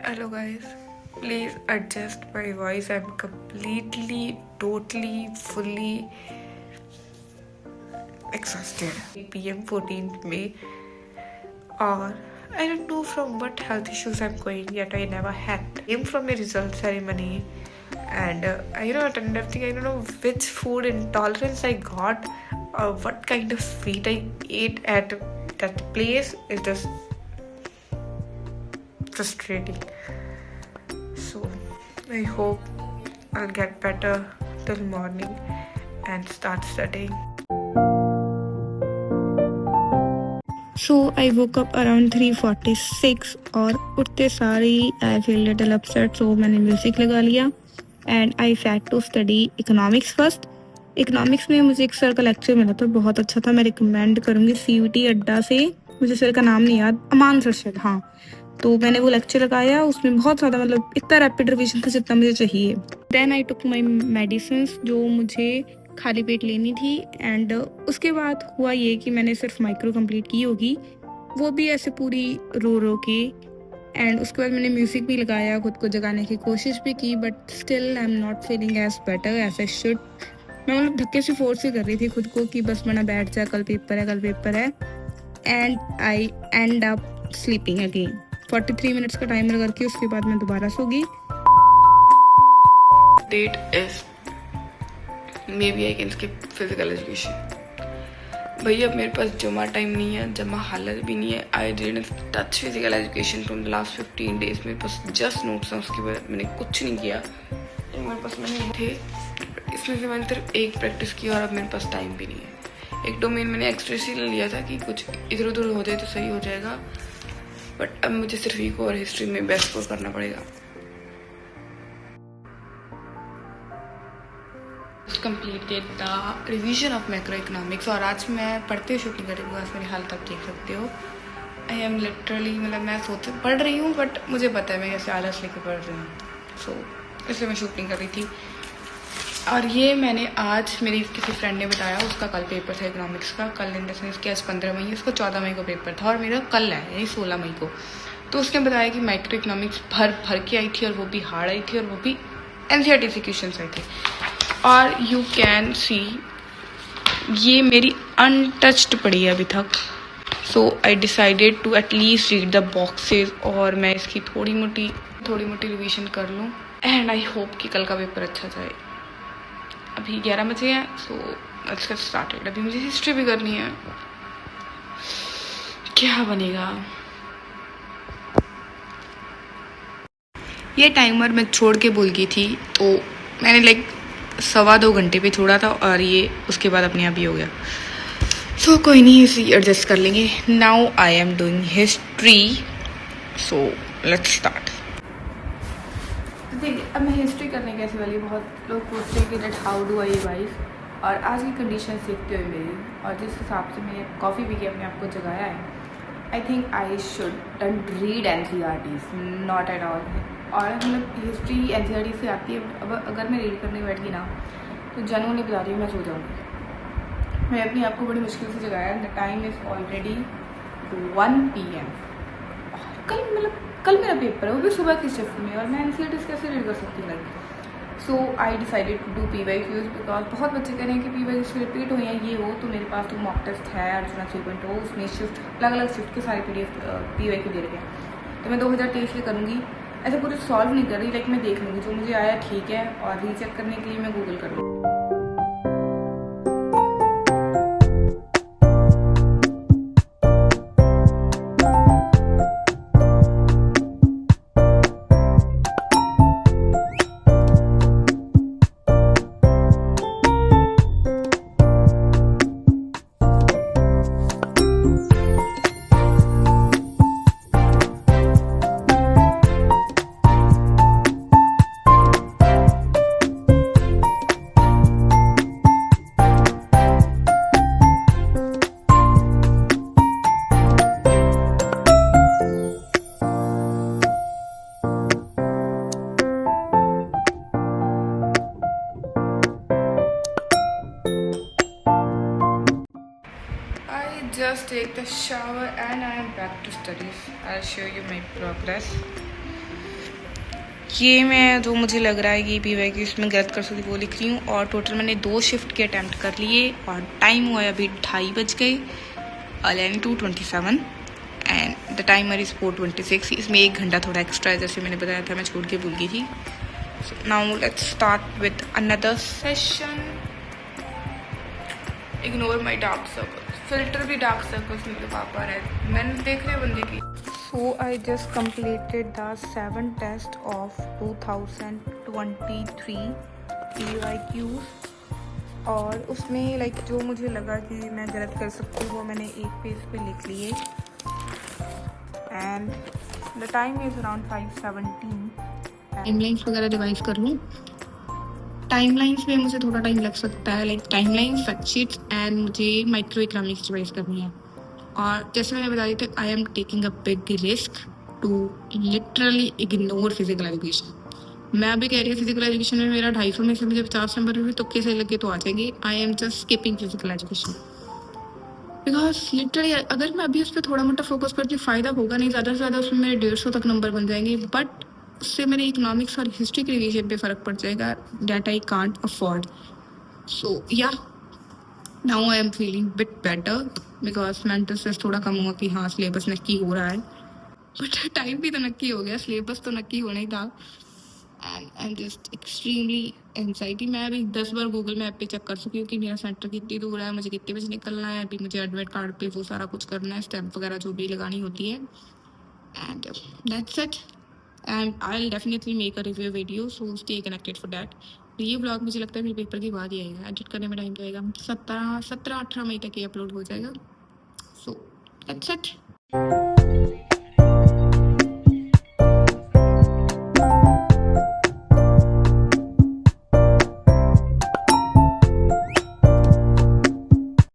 Hello guys, please adjust my voice. I'm completely, totally, fully exhausted. PM 14th May, or I don't know from what health issues I'm going yet. I never had. Came from a result ceremony, and I attended everything. I don't know which food intolerance I got, or what kind of sweet I ate at that place. Is just frustrating. So I hope I'll get better till morning and start studying. So I woke up around 3:46 और उठते सारे ही I feel little upset, so मैंने music लगा लिया and I sat to study economics first. Economics में मुझे एक sir का लेक्चर मिला था, बहुत अच्छा था. मैं रिकमेंड करूँगी CVT अड्डा से. मुझे सर का नाम नहीं याद, अमान सर शायद, हाँ. तो मैंने वो लेक्चर लगाया, उसमें बहुत ज़्यादा मतलब इतना रैपिड रिविजन था जितना मुझे चाहिए. Then I took my medicines जो मुझे खाली पेट लेनी थी. एंड उसके बाद हुआ ये कि मैंने सिर्फ माइक्रो कंप्लीट की होगी, वो भी ऐसे पूरी रो रो के. एंड उसके बाद मैंने म्यूज़िक भी लगाया, खुद को जगाने की कोशिश भी की, but still I am not feeling as better as I should. मैं मतलब धक्के से फोर्स ही कर रही थी खुद को कि बस मना बैठ जाए, कल पेपर है, कल पेपर है. And I end up sleeping again. 43 minutes का टाइमर करके उसके बाद मैं दोबारा सो गई. That is maybe I can skip physical education. भैया अब मेरे पास जमा टाइम नहीं है, जमा हालत भी नहीं है. I didn't touch physical education from the last 15 days. मेरे पास जस्ट नोट्स हैं, उसके बाद मैंने कुछ नहीं किया. मेरे पास मैंने थे, इसमें से मैंने सिर्फ एक प्रैक्टिस की और अब मेरे पास टाइम भी नहीं है. एक डोमेन मैंने एक्स्ट्रा इसीलिए लिया था कि कुछ इधर उधर हो जाए तो सही हो जाएगा, बट अब मुझे सिर्फ इको और हिस्ट्री में बेस्ट स्कोर करना पड़ेगा. Completed the revision of macro economics. और आज मैं पढ़ते शूटिंग करूँगी, आज मेरी हालत आप देख सकते हो. आई एम लिटरली मतलब मैं सोच पढ़ रही हूँ, बट मुझे पता है मैं कैसे आलस लेके पढ़ रही हूँ. सो इसलिए मैं शूटिंग कर रही थी. और ये मैंने आज मेरी किसी फ्रेंड ने बताया, उसका कल पेपर था इकोनॉमिक्स का. कल इन द सेंस कि आज 15 मई, उसका 14 मई को पेपर था और मेरा कल है यानी 16 मई को. तो उसने बताया कि माइक्रो इकोनॉमिक्स भर के आई थी और वो भी हार्ड आई थी और वो भी NCERT से क्वेश्चन आई थे. और यू कैन सी ये मेरी अनटच्ड पड़ी है अभी तक. So I decided to at least read the boxes और मैं इसकी थोड़ी मोटी रिवीजन कर लूँ. एंड आई होप कि कल का पेपर अच्छा जाए. अभी 11 बजे हैं, सो लेट्स गेट स्टार्टेड. अभी मुझे हिस्ट्री भी करनी है, क्या बनेगा. ये टाइमर मैं छोड़ के भूल गई थी, तो मैंने 2.25 घंटे पे छोड़ा था और ये उसके बाद अपने आप ही हो गया. सो कोई नहीं, इसी एडजस्ट कर लेंगे. Now I am doing history, so let's start. देखिए अब मैं हिस्ट्री करने कैसे वाली, बहुत लोग पूछते हैं कि that how do I revise. और आज की कंडीशन देखते हुए मेरी और जिस हिसाब से मैंने कॉफ़ी पी के अपने आप को जगाया है, I think I should read NCERTs, not at all. और मतलब हिस्ट्री NCERT से आती है. अब अगर मैं रीड करने बैठ गई ना तो जनरली बता रही हूँ मैं सो जाऊँगी. मैं अपने आप को बड़ी मुश्किल से जगाया. The time is already 1 PM. कल मेरा पेपर है, वो भी सुबह की शिफ्ट में, और मैं NCERTs कैसे रीड कर सकती हूँ. So I decided to do PYQs because बहुत बच्चे कह रहे हैं कि PYQs रिपीट हुई हैं ये हो. तो मेरे पास 2 मॉक टेस्ट है अर्चना 3.0, उसमें शिफ्ट अलग अलग शिफ्ट के सारे PDF PYQ दे रखे हैं. तो मैं 2023 के करूँगी. ऐसे पूरे सॉल्व नहीं कर रही, मैं देख लूँगी जो मुझे आया ठीक है, और रीचेक करने के लिए मैं गूगल कर लूँगी. Just take the shower and I am back to studies. I'll show you my progress. ये मैं जो मुझे लग रहा है ये भी है कि इसमें गलत कर सकती वो लिख रही हूँ। और टोटल मैंने 2 शिफ्ट के अटैम्प्ट कर लिए और टाइम हुआ है अभी 2:30 बज गए, 11:27 एंड द टाइमर इज़ 4:26। इसमें 1 घंटा थोड़ा एक्स्ट्रा है, जैसे मैंने बताया था, मैं छोड़ के भूल गई थी। So now let's start with another session. Ignore my dark circles, filter भी डार्क सर्कल्स मेरे पापा रहे, मैंने देख रहे बंदे की। So I just completed the 7 test of 2023 PYQs और उसमें लाइक जो मुझे लगा कि मैं गलत कर सकती हूँ वो मैंने एक पेज पे लिख लिए and the time is around 5:17। Timelines वगैरह रिवाइज कर लूँ। टाइमलाइंस में मुझे थोड़ा टाइम लग सकता है, लाइक टाइमलाइंस, फैक्टशीट्स एंड मुझे माइक्रो इकोनॉमिक्स रिवाइज करनी है। और जैसे मैंने बता दी थी, I am taking a big risk to literally ignore physical education. मैं अभी कह रही हूँ फिजिकल एजुकेशन में मेरा 250 में से मुझे 50 नंबर भी तुक्के से लगे तो आ जाएंगे। I am just skipping physical education because literally अगर मैं अभी उस पर थोड़ा मोटा फोकस करती हूँ फ़ायदा होगा नहीं, ज़्यादा से ज़्यादा उसमें मेरे 150 तक नंबर बन जाएंगे, बट उससे मेरे इकोनॉमिक्स और हिस्ट्री के रिवीजन पे फ़र्क पड़ जाएगा डेट आई कांट अफोर्ड। सो या now I am feeling bit better because mental stress थोड़ा कम हुआ कि हाँ सिलेबस नक्की हो रहा है, बट टाइम भी तो नक्की हो गया, सिलेबस तो नक्की होना ही था। And I am just extremely anxiety. मैं अभी 10 बार गूगल मैप पे चेक कर चुकी हूँ कि मेरा सेंटर कितनी दूर है, मुझे कितने बजे निकलना है, अभी मुझे एडमिट कार्ड पे वो सारा कुछ करना है, स्टैम्प वगैरह जो भी लगानी होती है। And that's it and I will definitely make a review video, so stay connected for that. तो ये ब्लॉग मुझे लगता है मेरे पेपर के बाद ही आएगा, एडिट करने में टाइम लगेगा, 17-18 मई तक ये अपलोड हो जाएगा। So that's it.